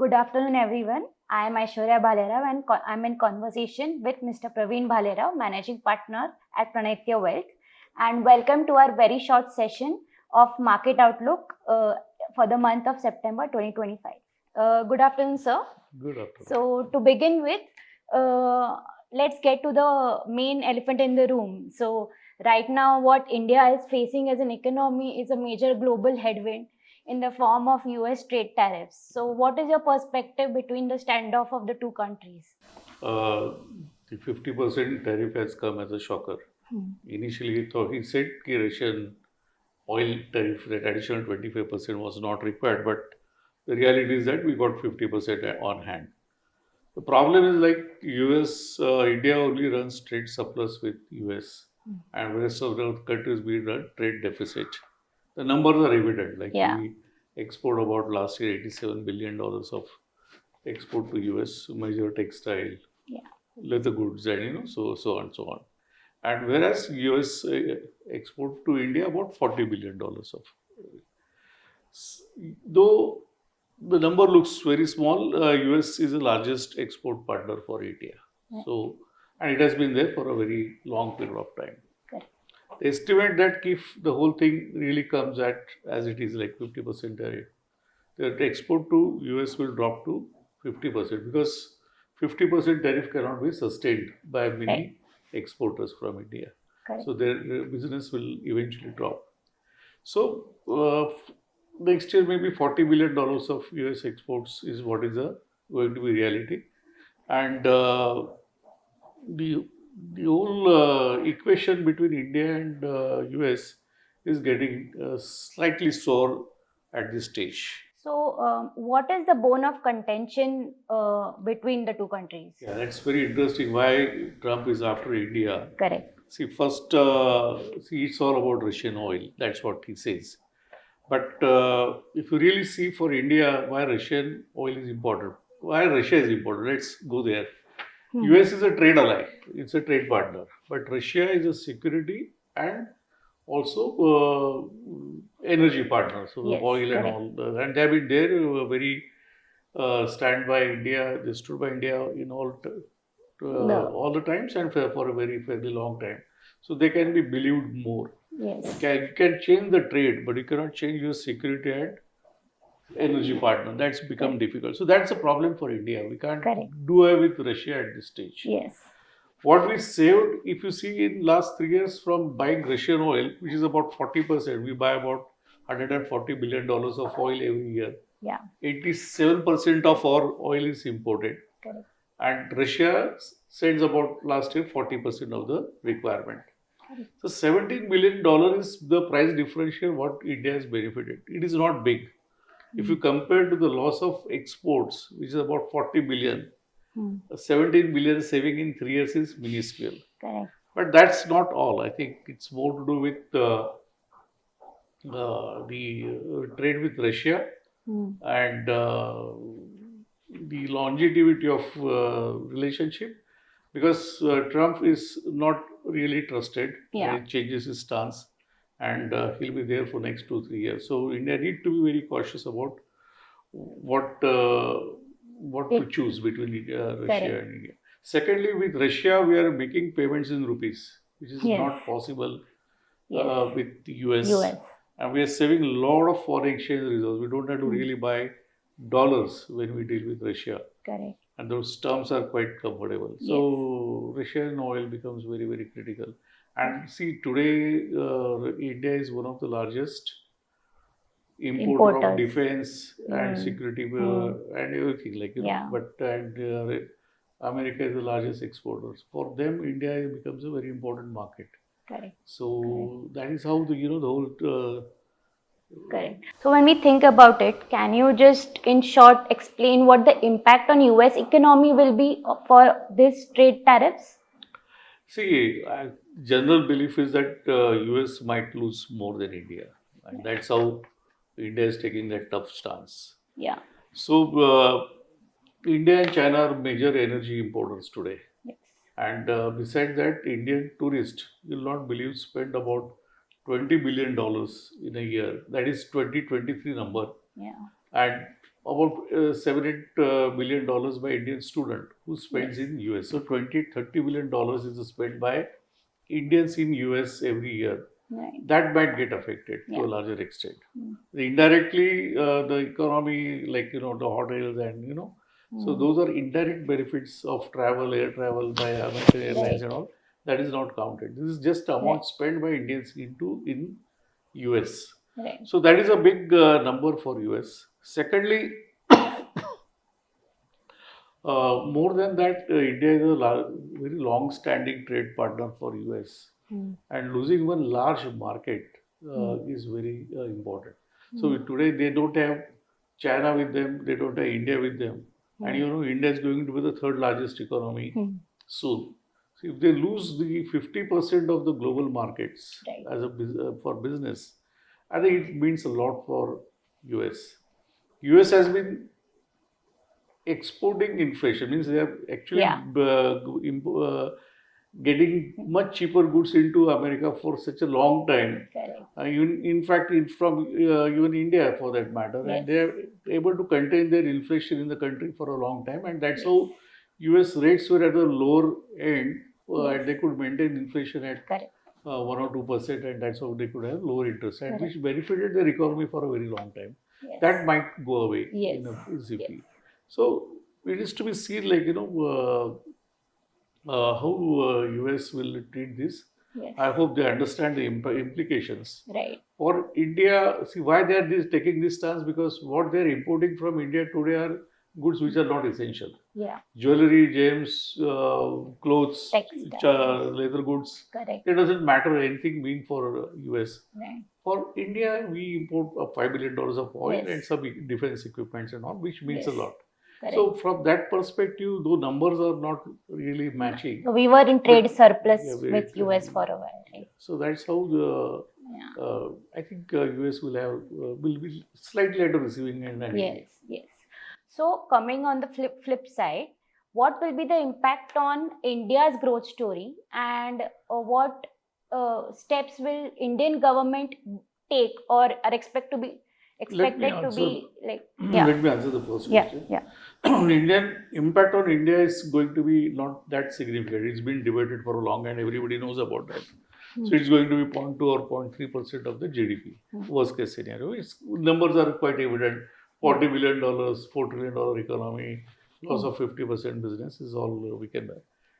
Good afternoon, everyone. I am Aishwarya Bhalerav and I'm in conversation with Mr. Praveen Bhalerav, Managing Partner at Pranitya Wealth. And welcome to our very short session of Market Outlook for the month of September 2025. Good afternoon, sir. Good afternoon. So, to begin with, let's get to the main elephant in the room. So, right now, what India is facing as an economy is a major global headwind in the form of US trade tariffs. So, what is your perspective between the standoff of the two countries? Uh, the 50% tariff has come as a shocker. Initially, he said the Russian oil tariff, that additional 25% was not required, but the reality is that we got 50% on hand. The problem is like US, India only runs trade surplus with US, and rest of the countries we run trade deficit. The numbers are evident. Like Yeah. we export about last year $87 billion of export to US, major textile, Yeah. leather goods, and so on and so on. And whereas US export to India about $40 billion of. Though the number looks very small, US is the largest export partner for India. Yeah. So, and it has been there for a very long period of time. Correct. They estimate that if the whole thing really comes at as it is, like 50% tariff, the export to US will drop to 50% because 50% tariff cannot be sustained by many exporters from India. Correct. So their business will eventually drop. So next year maybe $40 billion of US exports is what is going to be reality. And the whole equation between India and US is getting slightly sore at this stage. So, what is the bone of contention between the two countries? Yeah, that's very interesting. Why Trump is after India? Correct. See, first, it's all about Russian oil. That's what he says. But if you really see for India, why Russian oil is important, why Russia is important, let's go there. US is a trade ally, it's a trade partner. But Russia is a security and also energy partner. So the Yes, oil and correct. all, and they have been there very stand by India. They stood by India in all the times and for a very fairly long time. So they can be believed more. Yes. You can change the trade, but you cannot change your security and energy partner. That's become difficult. So that's a problem for India. We can't Correct. do away with Russia at this stage. Yes. What we saved, if you see in last 3 years from buying Russian oil, which is about 40%, we buy about $140 billion of oil every year. Yeah. 87% of our oil is imported. Correct. And Russia sends about last year 40% of the requirement. Correct. So $17 billion is the price differential what India has benefited. It is not big. If you compare to the loss of exports, which is about 40 billion, 17 billion saving in 3 years is minuscule. Correct. But that's not all. I think it's more to do with the trade with Russia and the longevity of relationship, because Trump is not really trusted. Yeah. He changes his stance, and he'll be there for next 2-3 years. So India need to be very cautious about what to choose between Russia Correct. and India. Secondly, with Russia, we are making payments in rupees, which is Yes. not possible Yes. with the US. US. And we are saving a lot of foreign exchange reserves. We don't have to really buy dollars when we deal with Russia. Correct. And those terms are quite comfortable. So Russian oil becomes very, very critical. And see, today India is one of the largest importer of Importers. defense and security and everything, like Yeah. But America is the largest exporter. For them, India becomes a very important market. Correct. So that is how the whole. Correct. So when we think about it, can you just in short explain what the impact on US economy will be for these trade tariffs? See, general belief is that US might lose more than India, and that's how India is taking that tough stance. Yeah. So India and China are major energy importers today. Yes. And besides that, Indian tourists, you'll not believe, spend about $20 billion in a year. That is 2023 number. Yeah. And about $7-8 billion by Indian student who spends in US. So $20-30 billion is spent by Indians in US every year. Right. That might get affected to Yeah. a larger extent. Mm. Indirectly, the economy, like the hotels and so those are indirect benefits of travel, air travel by American Airlines and Right. all. That is not counted. This is just amount spent by Indians in US. Right. So that is a big number for US. Secondly, more than that, India is a very long-standing trade partner for US, and losing one large market is very important. So today they don't have China with them, they don't have India with them, and India is going to be the third largest economy soon. So if they lose the 50% of the global markets Right. as for business, I think it means a lot for US. US has been exporting inflation, means they are actually Yeah. getting much cheaper goods into America for such a long time. Correct. In fact, from even India for that matter, Yes. and they are able to contain their inflation in the country for a long time, and that's how US rates were at the lower end, and they could maintain inflation at Correct. 1 or 2%, and that's how they could have lower interest, and Correct. which benefited their economy for a very long time. Yes. That might go away Yes. in a jiffy. So it is to be seen, like how US will treat this. Yes. I hope they understand the implications. Right. For India, see why they are taking this stance, because what they are importing from India today are goods which are not essential. Yeah. Jewelry, gems, clothes, Textiles. leather goods. Correct. It doesn't matter anything mean for US. Right. For India, we import $5 billion of oil Yes. and some defense equipments and all, which means a Yes. lot. Correct. So from that perspective, though numbers are not really matching, So we were in trade but- surplus Yeah, very with true. US for a while, right? so that's how Yeah. I think US will be slightly at a receiving end. Yes, yes. So coming on the flip side, what will be the impact on India's growth story, and what steps will Indian government take or are expected to be like? Yeah. Let me answer the first Yeah. question. Yeah. Indian impact on India is going to be not that significant. It's been debated for a long, and everybody knows about that. So it's going to be 0.2 or 0.3% of the GDP. Worst case scenario. Numbers are quite evident. $40 billion, $4 trillion economy, loss of 50% business is all we can buy.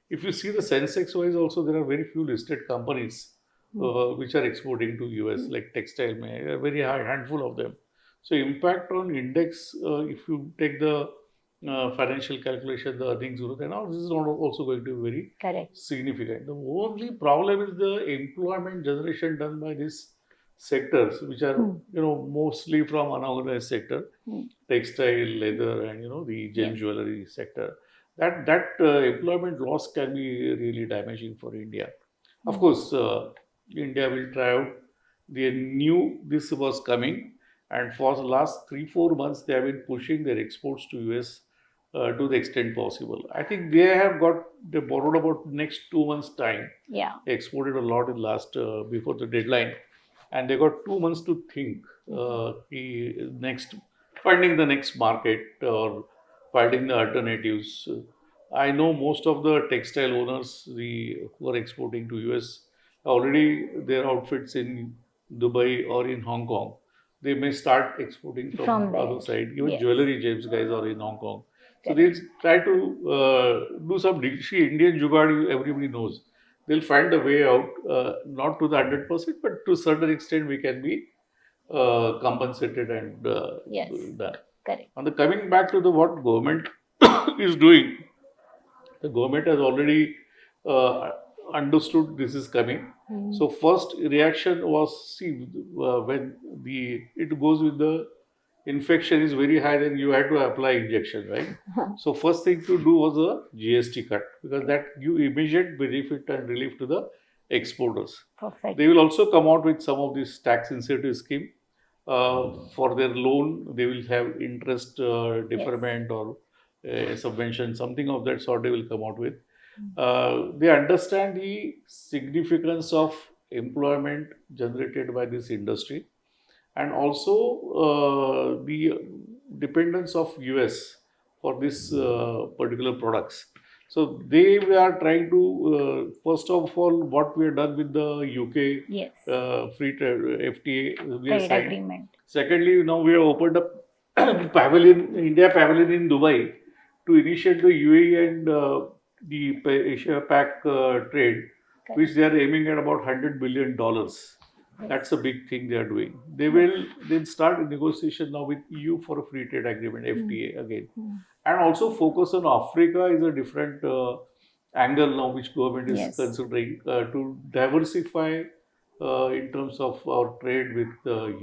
If you see the Sensex wise, also there are very few listed companies which are exporting to US, like textile, a very high handful of them. So impact on index, if you take the financial calculation, the earnings growth and all, this is not also going to be very Correct. significant. The only problem is the employment generation done by these sectors, which are mostly from unorganized sector, textile, leather, and the gem jewelry sector. That employment loss can be really damaging for India. Of course, India will try out. They knew this was coming, and for the last 3-4 months, they have been pushing their exports to US to the extent possible. I think they borrowed about next 2 months' time. Yeah. They exported a lot in last before the deadline, and they got 2 months to think finding the next market or finding the alternatives. I know most of the textile owners who are exporting to US already their outfits in Dubai or in Hong Kong. They may start exporting from the there. other side. Even Yes. jewelry gems guys are in Hong Kong. So they'll try to do some Indian jugaad, everybody knows. They'll find a way out, not to the 100%, but to a certain extent we can be compensated and Yes. done. Correct. And coming back to what government is doing, the government has already understood this is coming. So first reaction was, when it goes with the infection is very high, then you had to apply injection, right? So first thing to do was a GST cut, because that give immediate benefit and relief to the exporters. Perfect. They will also come out with some of this tax incentive scheme. For their loan, they will have interest deferment or subvention, something of that sort they will come out with. They understand the significance of employment generated by this industry, and also dependence of US for this particular products. So they are trying to first of all what we have done with the UK Yes. free trade FTA we have Trade signed. agreement. Secondly, now we have opened up pavilion India pavilion in Dubai to initiate the UAE and the Asia Pac trade, which they are aiming at about $100 billion. That's a big thing they are doing. They will then start a negotiation now with EU for a free trade agreement, FTA again. And also focus on Africa is a different angle now which government is Yes. considering to diversify in terms of our trade with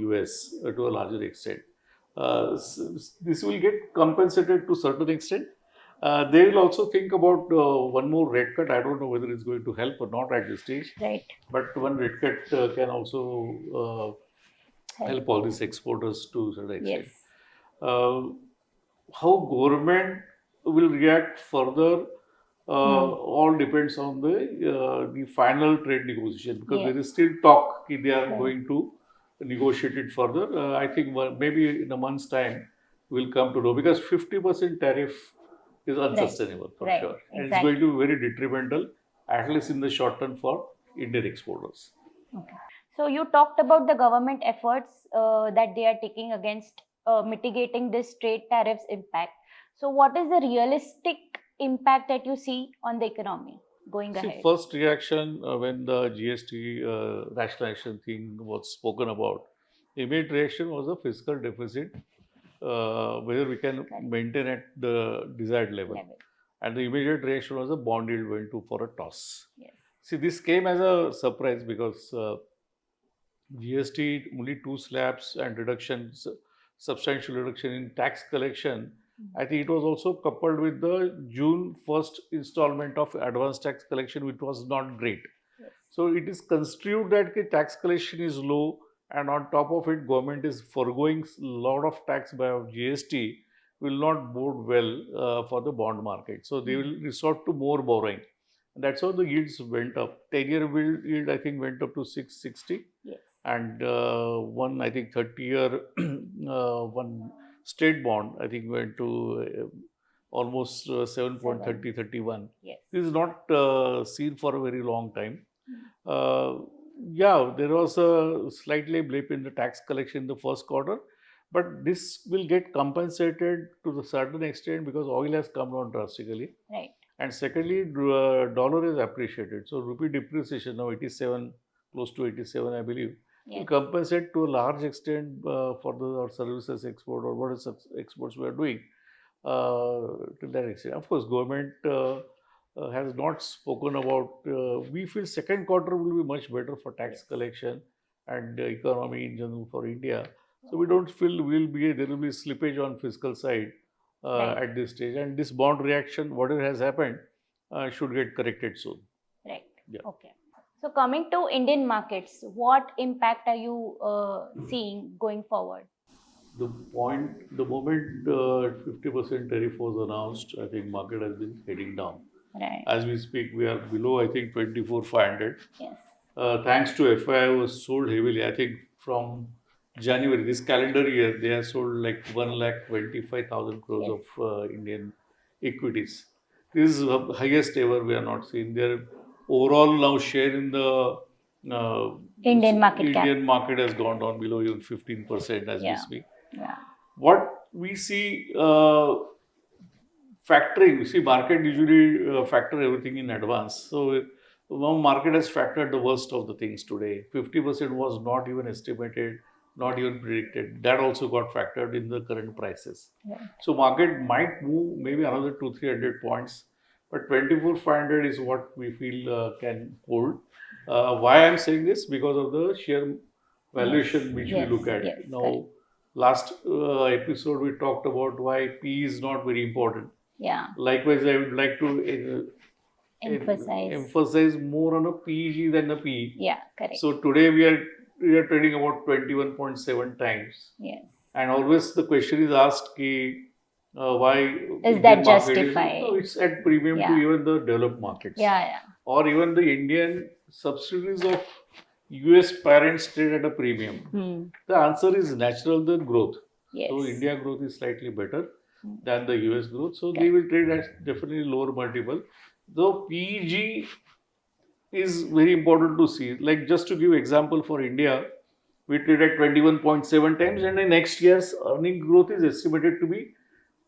US to a larger extent. This will get compensated to certain extent. They will also think about one more rate cut. I don't know whether it's going to help or not at this stage. Right. But one rate cut can also help all these exporters to a certain extent. Yes. How government will react further all depends on the final trade negotiation, because there is still talk they are going to negotiate it further. I think maybe in a month's time we'll come to know, because 50% tariff is unsustainable for sure, and it's going to be very detrimental, at least in the short term, for Indian exporters. Okay. So you talked about the government efforts that they are taking against mitigating this trade tariffs impact. So what is the realistic impact that you see on the economy going ahead? First reaction when the GST rationalization thing was spoken about, the immediate reaction was a fiscal deficit, whether we can maintain at the desired level. And the immediate reaction was a bond yield went to for a toss. Yes. See, this came as a surprise because GST only 2 slabs and reductions, substantial reduction in tax collection. I think it was also coupled with the June 1st installment of advance tax collection, which was not great. Yes. So it is construed that the tax collection is low, and on top of it, government is foregoing a lot of tax by GST, will not bode well for the bond market. So they will resort to more borrowing. And that's how the yields went up. 10-year yield, I think, went up to 660. Yes. And one, I think, 30-year one state bond, I think, went to almost 7.30, 31. Yes. This is not seen for a very long time. Yeah, there was a slightly blip in the tax collection in the first quarter, but this will get compensated to a certain extent because oil has come down drastically. Right. And secondly, dollar is appreciated. So rupee depreciation now 87, close to 87, I believe, will compensate to a large extent for our services export or what is exports we are doing to that extent. Of course, government has not spoken about, we feel second quarter will be much better for tax collection and economy in general for India. So we don't feel there will be slippage on fiscal side at this stage, and this bond reaction, whatever has happened, should get corrected soon. Right. Yeah. Okay. So coming to Indian markets, what impact are you seeing going forward? The moment 50% tariff was announced, I think market has been heading down. Right. As we speak, we are below, I think, 24,500. Yes. Thanks to FII was sold heavily. I think from January, this calendar year, they have sold like 1,25,000 crores of Indian equities. This is the highest ever we are not seeing. Their overall now share in the Indian market has gone down below even 15% as we speak. Yeah. What we see factoring, market usually factor everything in advance. So now market has factored the worst of the things today. 50% was not even estimated, not even predicted. That also got factored in the current prices. Yeah. So market might move maybe another 200-300 points, but 24,500 is what we feel can hold. Why I'm saying this? Because of the share valuation which we look at. Now, last episode we talked about why P is not very important. Yeah. Likewise, I would like to emphasize more on a PEG than a PE. Yeah, correct. So today we are trading about 21.7 times. Yes. And always the question is asked, why is that justified? It's at premium to even the developed markets. Yeah. Or even the Indian subsidiaries of US parents trade at a premium. The answer is natural, the growth. Yes. So India growth is slightly better Hmm. than the US growth. So they will trade at definitely lower multiple. Though PEG is very important to see. Like just to give example for India, we trade at 21.7 times, and the next year's earning growth is estimated to be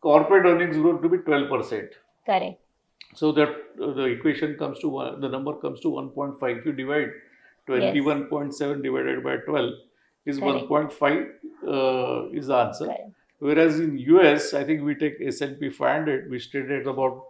corporate earnings growth to be 12%. Correct. So that the equation comes to one, the number comes to 1.5. If you divide Yes. 21.7 divided by 12 is Correct. 1.5 is the answer. Correct. Whereas in US, I think we take S&P 500, which traded about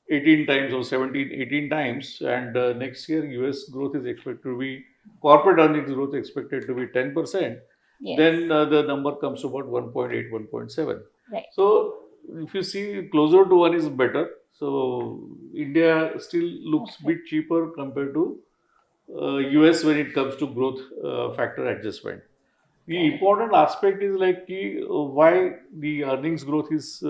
18 times or 17, 18 times, and next year US growth is expected to be, corporate earnings growth expected to be 10%. Yes. Then the number comes to about 1.8, 1.7. Right. So if you see, closer to 1 is better. So India still looks bit cheaper compared to US when it comes to growth factor adjustment. The important aspect is like why the earnings growth is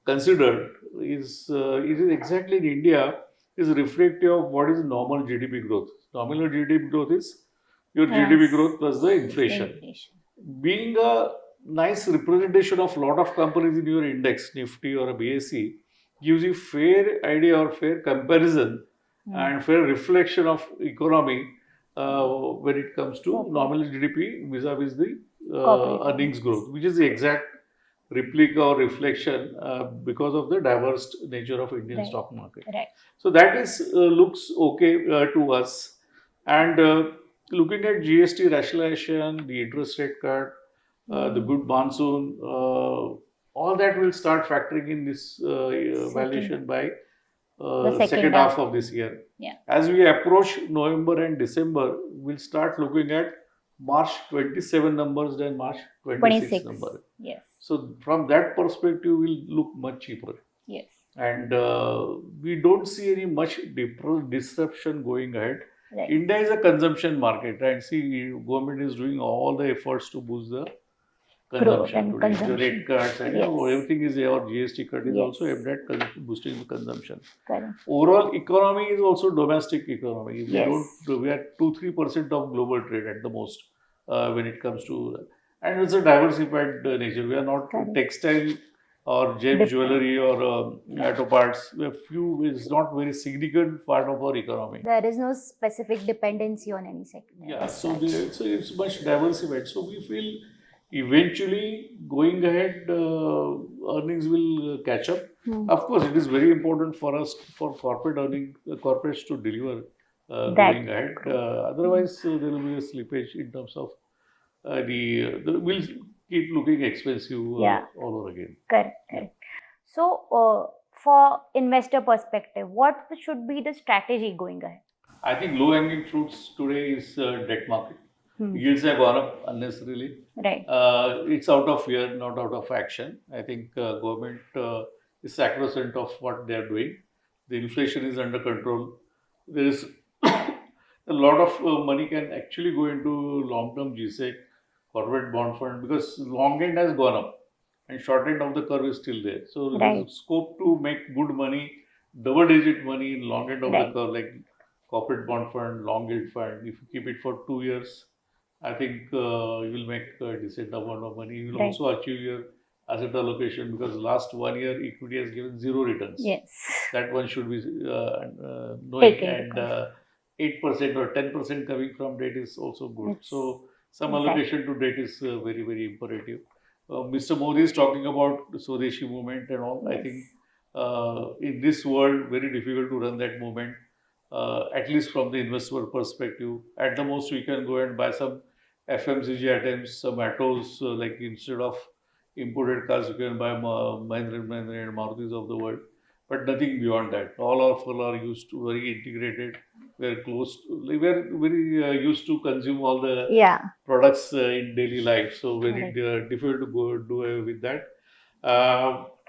considered is it is exactly in India is reflective of what is normal GDP growth. Nominal GDP growth is your GDP Yes. growth plus the inflation. Being a nice representation of lot of companies in your index, Nifty or a BSE, gives you fair idea or fair comparison and fair reflection of economy when it comes to nominal GDP vis-a-vis the Corporate earnings growth, which is the exact replica or reflection because of the diverse nature of Indian Right. stock market. Right. So that is looks okay to us. And looking at GST rationalization, the interest rate cut, the good monsoon, all that will start factoring in this valuation by The second half of this year. Yeah. As we approach November and December, we'll start looking at March 27 numbers than March 26 number. Yes. So from that perspective, we'll look much cheaper. Yes. And we don't see any much disruption going ahead. Right. India is a consumption market, and see, government is doing all the efforts to boost the consumption today. The rate cuts and everything is there. GST cut is also aimed at boosting the consumption. Correct. Overall economy is also domestic economy. We are 2-3% of global trade at the most when it comes to, and it's a diversified nature. We are not textile or gem jewelry or auto parts. A few is not very significant part of our economy. There is no specific dependency on any sector. Yeah, so it's much diversified. So we feel eventually going ahead, earnings will catch up. Of course, it is very important for us for corporates to deliver going ahead. Otherwise, there will be a slippage in terms of we'll keep looking expensive all over again. Correct. So, for investor perspective, what should be the strategy going ahead? I think low-hanging fruits today is debt market. Yields have gone up unnecessarily. Right. It's out of fear, not out of action. I think government is sacrosanct of what they are doing. The inflation is under control. There is a lot of money can actually go into long-term GSEC, corporate bond fund, because long end has gone up and short end of the curve is still there. So there is scope to make good money, double-digit money in long end of the curve, like corporate bond fund, long yield fund. If you keep it for 2 years, I think you will make a decent amount of money. You will also achieve your asset allocation, because last 1 year equity has given 0 returns. Yes. That one should be knowing, and 8% or 10% coming from debt is also good. So some allocation to debt is very, very imperative. Mr. Modi is talking about the Swadeshi movement and all. I think in this world, very difficult to run that movement. At least from the investor perspective. At the most, we can go and buy some FMCG items, some autos, like instead of imported cars, you can buy Mahindra & Mahindra and Marutis of the world. But nothing beyond that. All of us are used to very integrated. We are very used to consume all the products in daily life. So very difficult to go do away with that.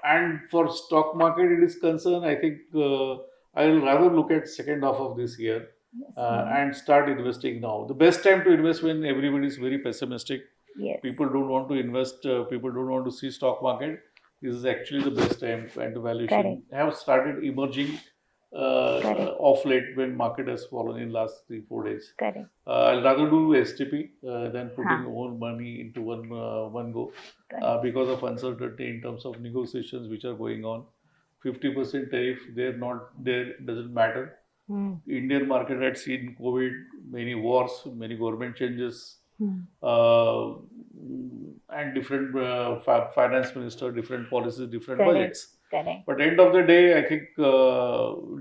And for stock market, it is concerned, I think I will rather look at second half of this year and start investing now. The best time to invest when everybody is very pessimistic. People don't want to invest. People don't want to see stock market. This is actually the best time, and the valuation have started emerging Correct. off late when market has fallen in last 3 4 days. Correct. I'll rather do STP than putting Huh. all money into one go Correct. because of uncertainty in terms of negotiations which are going on. 50% tariff, they're not there, doesn't matter. Hmm. Indian market had seen COVID, many wars, many government changes, Hmm. and different finance minister, different policies, different Correct. budgets. Correct. But end of the day, I think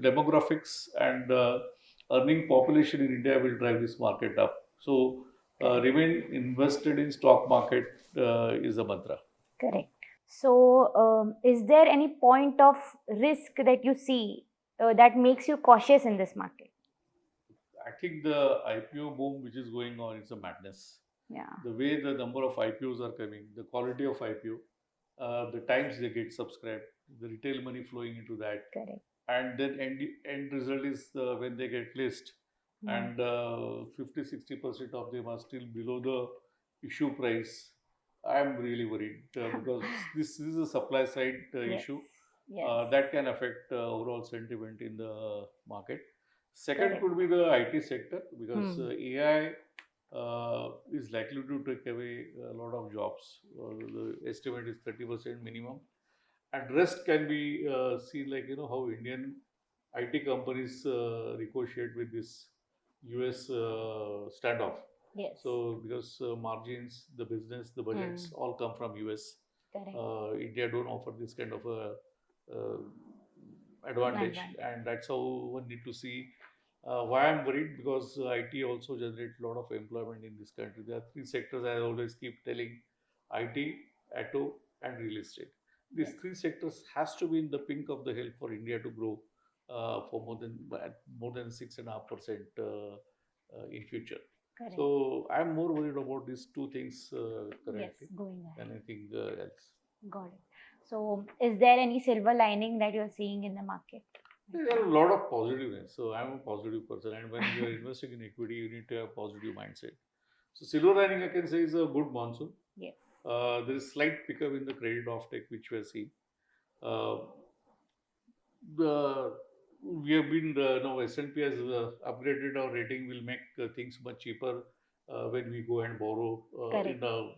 demographics and earning population in India will drive this market up. So Correct. remain invested in stock market is the mantra. Correct. So, is there any point of risk that you see that makes you cautious in this market? I think the IPO boom which is going on is a madness. Yeah. The way the number of IPOs are coming, the quality of IPO, the times they get subscribed, the retail money flowing into that, Correct. and then end result is when they get list, Hmm. and 50-60% of them are still below the issue price. I'm really worried because this is a supply side Yes. issue Yes. that can affect overall sentiment in the market. Second Correct. could be the IT sector because Hmm. AI is likely to take away a lot of jobs. The estimate is 30% minimum, and rest can be seen like how Indian IT companies negotiate with this US standoff. Yes. So because margins, the business, the budgets all come from US. Correct. India don't offer this kind of a uh, advantage, Advantage. and that's how one need to see. Why I'm worried because IT also generates a lot of employment in this country. There are three sectors I always keep telling: IT, auto, and real estate. These Yes. three sectors has to be in the pink of the hill for India to grow for more than 6.5% in future. Correct. So I'm more worried about these two things Yes. currently Going than ahead. anything else. Got it. So, is there any silver lining that you're seeing in the market? There are a lot of positiveness. So I'm a positive person, and when you are investing in equity, you need to have positive mindset. So silver lining, I can say, is a good monsoon. Yes. There is slight pickup in the credit offtake which we are seeing. Uh, the we have been now S&P has upgraded our rating. Will make things much cheaper when we go and borrow in Correct. the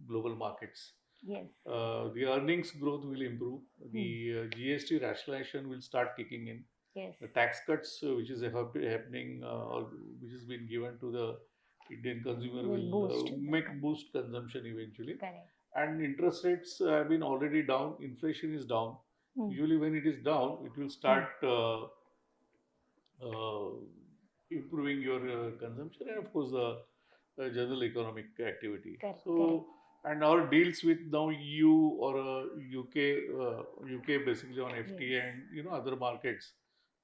global markets. Yes. The earnings growth will improve. The GST rationalization will start kicking in. Yes. The tax cuts, which is happening, or which has been given to the Indian consumer, Will will boost the boost consumption eventually. Correct. And interest rates have been already down. Inflation is down. Usually, when it is down, it will start uh, improving your consumption and, of course, the general economic activity. Correct. So, and our deals with now EU or UK basically on FTA Yes. and other markets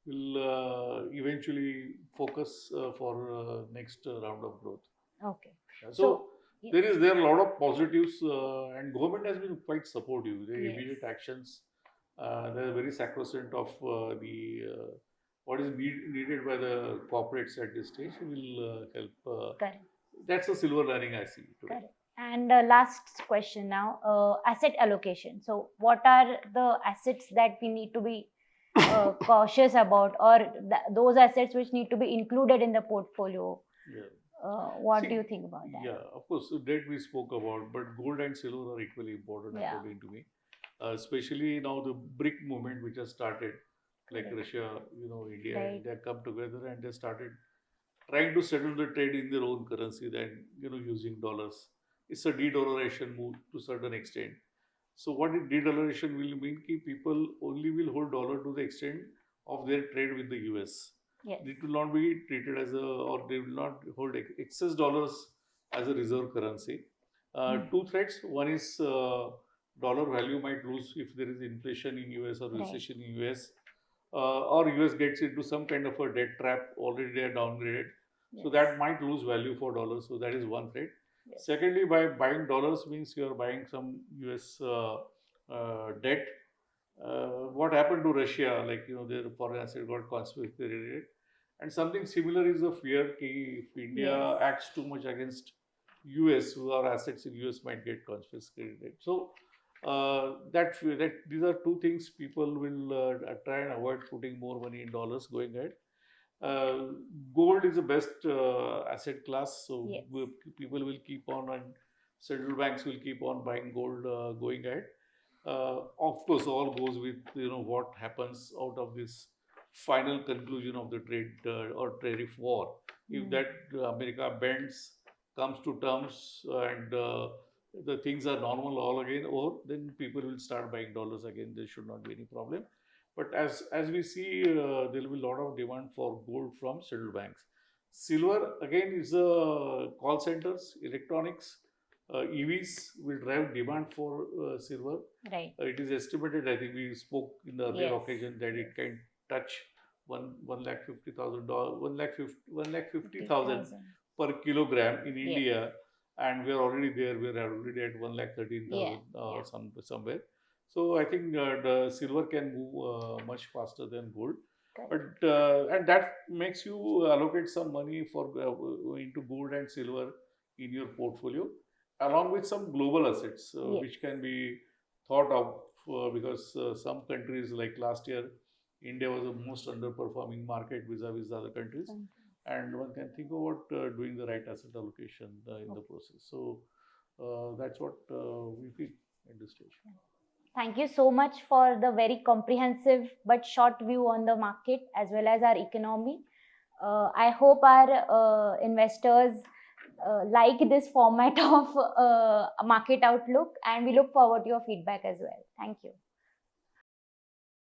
will eventually focus for next round of growth. Okay. So Yes. there are a lot of positives, and government has been quite supportive. The Yes. immediate actions, they are very sacrosanct of the what is needed by the corporates at this stage will help. Correct. That's a silver lining I see today. Correct. And last question now, asset allocation. So, what are the assets that we need to be cautious about, or those assets which need to be included in the portfolio? Yeah. What See, do you think about that? Yeah, of course, debt we spoke about, but gold and silver are equally important Yeah. according to me. Especially now the BRIC movement which has started, like Correct. Russia, India, Right. and they have come together and they started trying to settle the trade in their own currency than using dollars. It's a de-dollarization move to a certain extent. So what de-dollarization will mean? Ki people only will hold dollar to the extent of their trade with the US. Yes. It will not be treated as or they will not hold excess dollars as a reserve currency. Two threats. One is dollar value might lose if there is inflation in US or Right. recession in US, or US gets into some kind of a debt trap. Already they are downgraded, so Yes. that might lose value for dollars. So that is one threat. Yes. Secondly, by buying dollars means you are buying some US debt. What happened to Russia? Like their foreign asset got confiscated, and something similar is the fear that if India Yes. acts too much against US, our assets in US might get confiscated. So that these are two things people will try and avoid putting more money in dollars going ahead. Uh, Gold is the best asset class, so Yes. people will keep on, and central banks will keep on buying gold going ahead. Of course, all goes with what happens out of this final conclusion of the trade or tariff war. If that America bends, comes to terms, and the things are normal all again, or then people will start buying dollars again. There should not be any problem. But as we see, there will be a lot of demand for gold from central banks. Silver again is call centers, electronics, EVs will drive demand for silver. Right. It is estimated. I think we spoke in the earlier Yes. occasion that it can touch one lakh $50,000, 1,50,000 50,000. per kilogram in Yes. India, and we are already there. We are already at 1,13,000 Yeah. somewhere. So I think the silver can move much faster than gold. Correct. But and that makes you allocate some money for into gold and silver in your portfolio, along with some global assets, Yes. which can be thought of because some countries, like last year, India was the most underperforming market vis-a-vis the other countries, and one can think about doing the right asset allocation in the process. So that's what we feel at this stage. Thank you so much for the very comprehensive but short view on the market as well as our economy. I hope our investors like this format of market outlook, and we look forward to your feedback as well. Thank you.